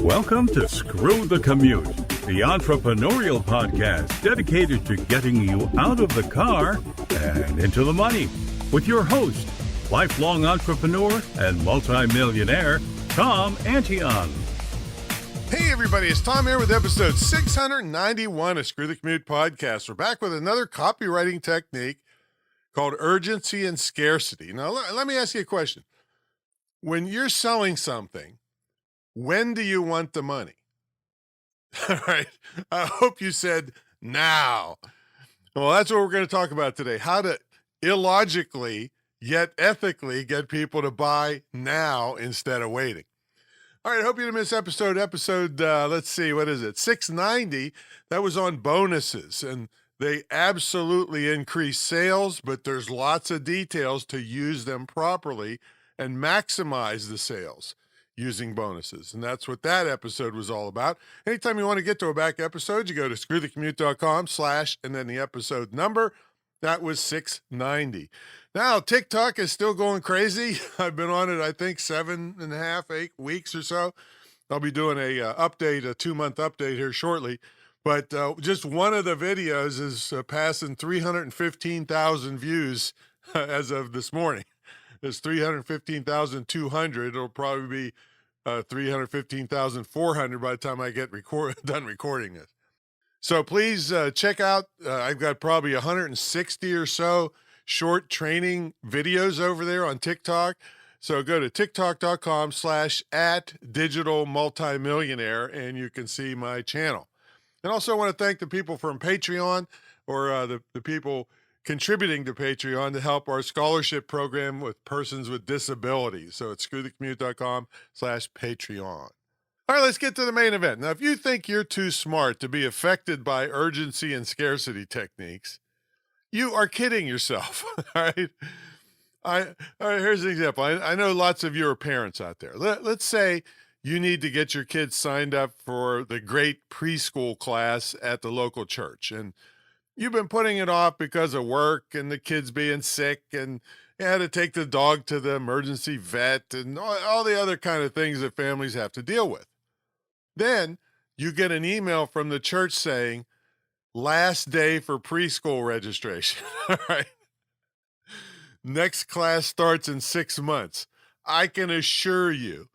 Welcome to Screw the Commute, the entrepreneurial podcast dedicated to getting you out of the car and into the money with your host, lifelong entrepreneur and multimillionaire, Tom Antion. Hey everybody, it's Tom here with episode 691 of Screw the Commute podcast. We're back with another copywriting technique called Urgency and Scarcity. Now, let me ask you a question. When you're selling something, when do you want the money? All right. I hope you said now. Well, that's what we're going to talk about today. How to illogically yet ethically get people to buy now instead of waiting. All right. I hope you didn't miss episode, let's see, what is it? 690. That was on bonuses, and they absolutely increase sales, but there's lots of details to use them properly and maximize the sales using bonuses. And that's what that episode was all about. Anytime you want to get to a back episode, you go to screwthecommute.com/ and then the episode number. That was 690. Now, TikTok is still going crazy. I've been on it, I think, 7.5, 8 weeks or so. I'll be doing a 2-month update here shortly. But just one of the videos is passing 315,000 views as of this morning. There's 315,200. It'll probably be 315,400 by the time I get done recording it. So please check out, I've got probably 160 or so short training videos over there on TikTok. So go to tiktok.com/@digitalmultimillionaire and you can see my channel. And also I want to thank the people from Patreon, or the people contributing to Patreon to help our scholarship program with persons with disabilities. So it's screwthecommute.com/Patreon. All right, let's get to the main event. Now, if you think you're too smart to be affected by urgency and scarcity techniques, you are kidding yourself. All right. All right, here's an example. I know lots of you are parents out there. Let's say you need to get your kids signed up for the great preschool class at the local church, and you've been putting it off because of work and the kids being sick, and you had to take the dog to the emergency vet and all the other kind of things that families have to deal with. Then you get an email from the church saying, last day for preschool registration. All right. Next class starts in 6 months. I can assure you,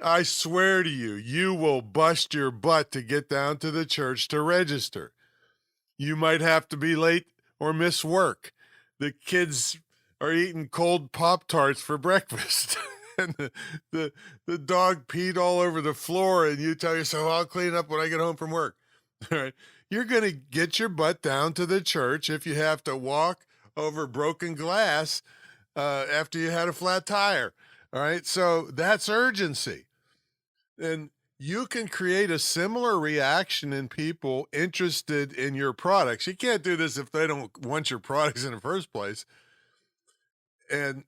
I swear to you, you will bust your butt to get down to the church to register. You might have to be late or miss work. The kids are eating cold Pop-Tarts for breakfast. And the dog peed all over the floor, and you tell yourself, I'll clean up when I get home from work. All right. You're going to get your butt down to the church if you have to walk over broken glass after you had a flat tire. All right. So that's urgency. And you can create a similar reaction in people interested in your products. You can't do this if they don't want your products in the first place. And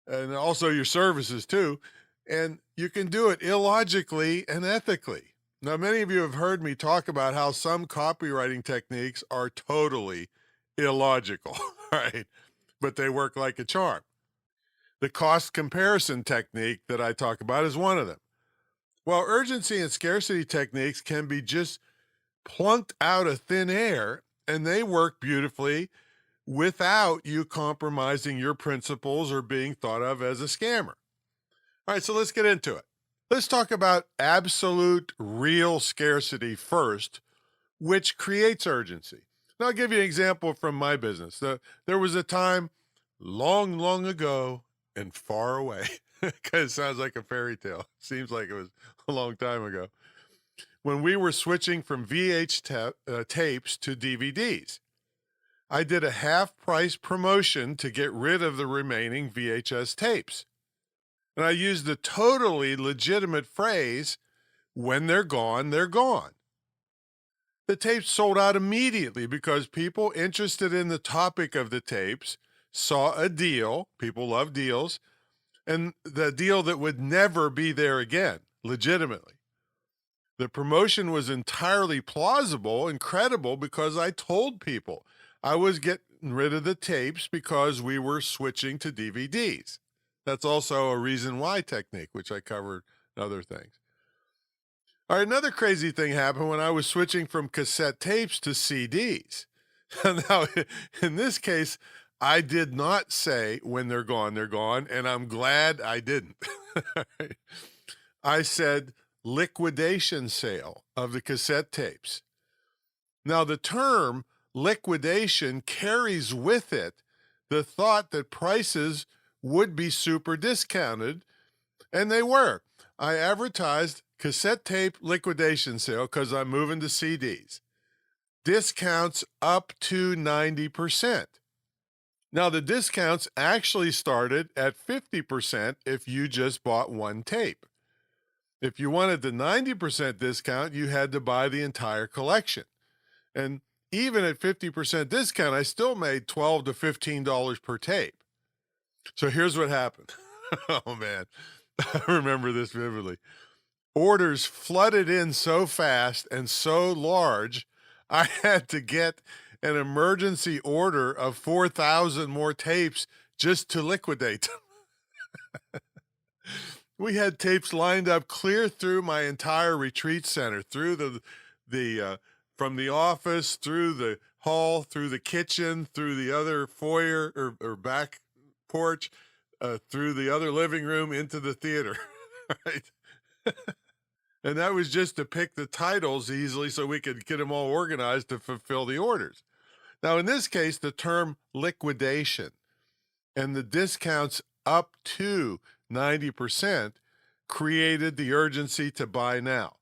also your services too. And you can do it illogically and ethically. Now, many of you have heard me talk about how some copywriting techniques are totally illogical, right? But they work like a charm. The cost comparison technique that I talk about is one of them. Well, urgency and scarcity techniques can be just plunked out of thin air, and they work beautifully without you compromising your principles or being thought of as a scammer. All right, so let's get into it. Let's talk about absolute real scarcity first, which creates urgency. Now, I'll give you an example from my business. There was a time long, long ago and far away, because it sounds like a fairy tale. It seems like it was a long time ago, when we were switching from tapes to DVDs. I did a half-price promotion to get rid of the remaining VHS tapes. And I used the totally legitimate phrase, when they're gone, they're gone. The tapes sold out immediately because people interested in the topic of the tapes saw a deal, people love deals, and the deal that would never be there again, legitimately. The promotion was entirely plausible and credible because I told people I was getting rid of the tapes because we were switching to DVDs. That's also a reason why technique, which I covered in other things. All right, another crazy thing happened when I was switching from cassette tapes to CDs. Now, in this case, I did not say when they're gone, and I'm glad I didn't. I said liquidation sale of the cassette tapes. Now, the term liquidation carries with it the thought that prices would be super discounted, and they were. I advertised cassette tape liquidation sale because I'm moving to CDs. Discounts up to 90%. Now, the discounts actually started at 50% if you just bought one tape. If you wanted the 90% discount, you had to buy the entire collection. And even at 50% discount, I still made $12 to $15 per tape. So here's what happened. Oh, man. I remember this vividly. Orders flooded in so fast and so large, I had to get an emergency order of 4,000 more tapes just to liquidate them. We had tapes lined up clear through my entire retreat center, through from the office, through the hall, through the kitchen, through the other foyer or back porch, through the other living room into the theater, right? And that was just to pick the titles easily so we could get them all organized to fulfill the orders. Now, in this case, the term liquidation and the discounts up to 90% created the urgency to buy now.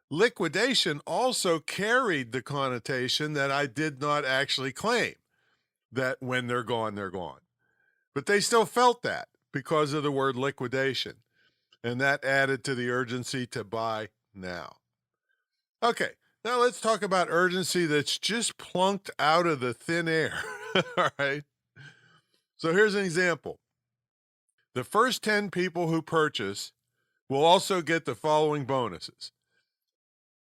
Liquidation also carried the connotation that I did not actually claim, that when they're gone, they're gone. But they still felt that because of the word liquidation, and that added to the urgency to buy now. Okay, now let's talk about urgency that's just plunked out of the thin air. All right. So here's an example. The first 10 people who purchase will also get the following bonuses.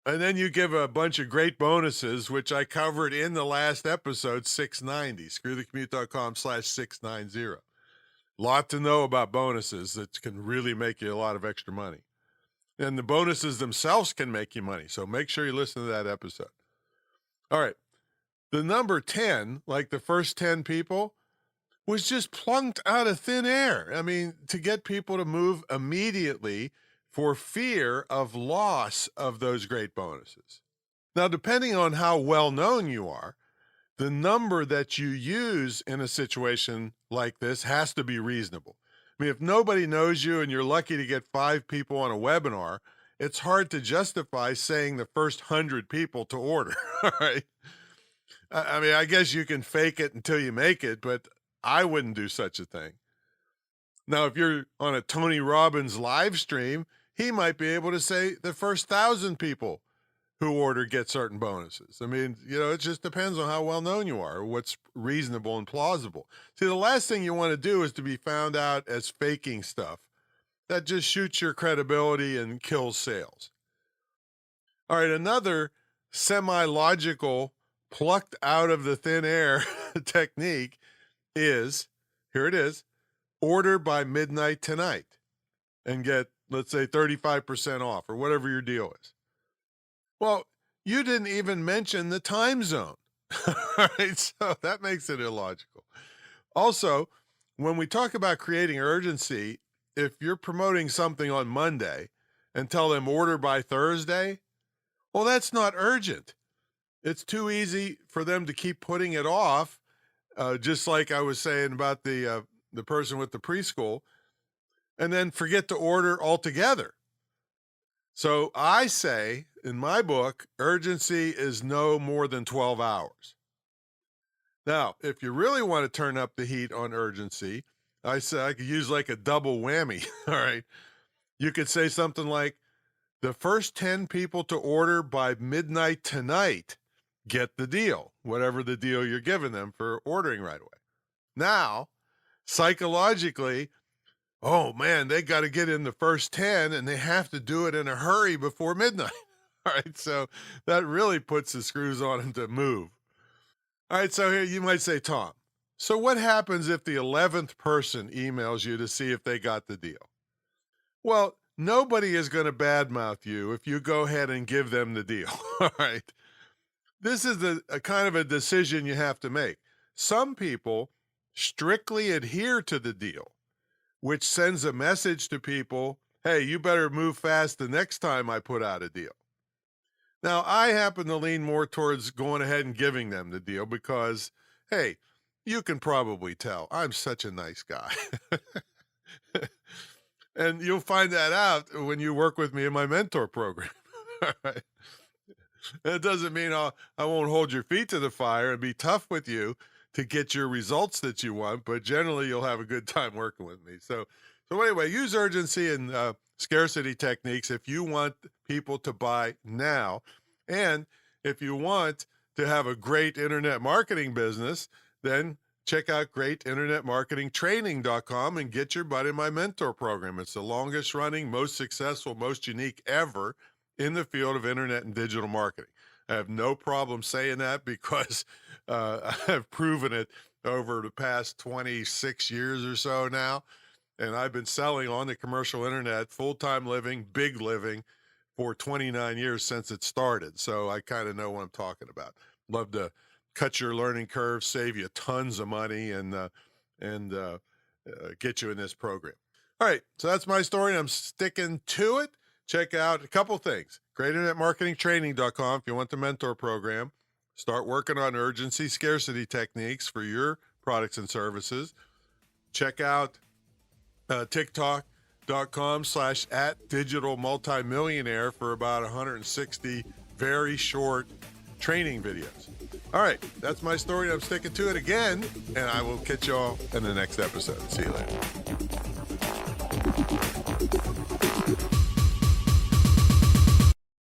And then you give a bunch of great bonuses, which I covered in the last episode, 690, screwthecommute.com/690. Lot to know about bonuses that can really make you a lot of extra money. And the bonuses themselves can make you money. So make sure you listen to that episode. All right. The number 10, like the first 10 people, was just plunked out of thin air. I mean, to get people to move immediately for fear of loss of those great bonuses. Now, depending on how well known you are, the number that you use in a situation like this has to be reasonable. I mean, if nobody knows you and you're lucky to get 5 people on a webinar, it's hard to justify saying the first 100 people to order, all right? I mean, I guess you can fake it until you make it, but I wouldn't do such a thing. Now, if you're on a Tony Robbins live stream, he might be able to say the first 1,000 people who order get certain bonuses. I mean, it just depends on how well known you are, or what's reasonable and plausible. See, the last thing you want to do is to be found out as faking stuff. That just shoots your credibility and kills sales. All right, another semi-logical, plucked out of the thin air technique is, here it is, order by midnight tonight and get, let's say, 35% off or whatever your deal is. Well, you didn't even mention the time zone. All right, so that makes it illogical. Also, when we talk about creating urgency, if you're promoting something on Monday and tell them order by Thursday, well, that's not urgent. It's too easy for them to keep putting it off, just like I was saying about the person with the preschool, and then forget to order altogether. So I say, in my book, urgency is no more than 12 hours. Now, if you really want to turn up the heat on urgency, I say I could use like a double whammy, all right? You could say something like, the first 10 people to order by midnight tonight get the deal, whatever the deal you're giving them for ordering right away. Now, psychologically, oh man, they got to get in the first 10 and they have to do it in a hurry before midnight. All right, so that really puts the screws on them to move. All right, so here you might say, Tom, so what happens if the 11th person emails you to see if they got the deal? Well, nobody is going to badmouth you if you go ahead and give them the deal. All right. This is a kind of a decision you have to make. Some people strictly adhere to the deal, which sends a message to people, hey, you better move fast the next time I put out a deal. Now, I happen to lean more towards going ahead and giving them the deal because, hey, you can probably tell I'm such a nice guy. And you'll find that out when you work with me in my mentor program. All right. That doesn't mean I won't hold your feet to the fire and be tough with you to get your results that you want, but generally you'll have a good time working with me. So anyway, use urgency and scarcity techniques if you want people to buy now. And if you want to have a great internet marketing business, then check out greatinternetmarketingtraining.com and get your butt in my mentor program. It's the longest running, most successful, most unique ever in the field of internet and digital marketing. I have no problem saying that because I have proven it over the past 26 years or so now. And I've been selling on the commercial internet, full-time living, big living for 29 years since it started. So I kind of know what I'm talking about. Love to cut your learning curve, save you tons of money, and get you in this program. All right, so that's my story, and I'm sticking to it. Check out a couple things. GreatInternetMarketingTraining.com if you want the mentor program. Start working on urgency, scarcity techniques for your products and services. Check out TikTok.com/@digitalmultimillionaire for about 160 very short training videos. All right, that's my story. I'm sticking to it again, and I will catch you all in the next episode. See you later.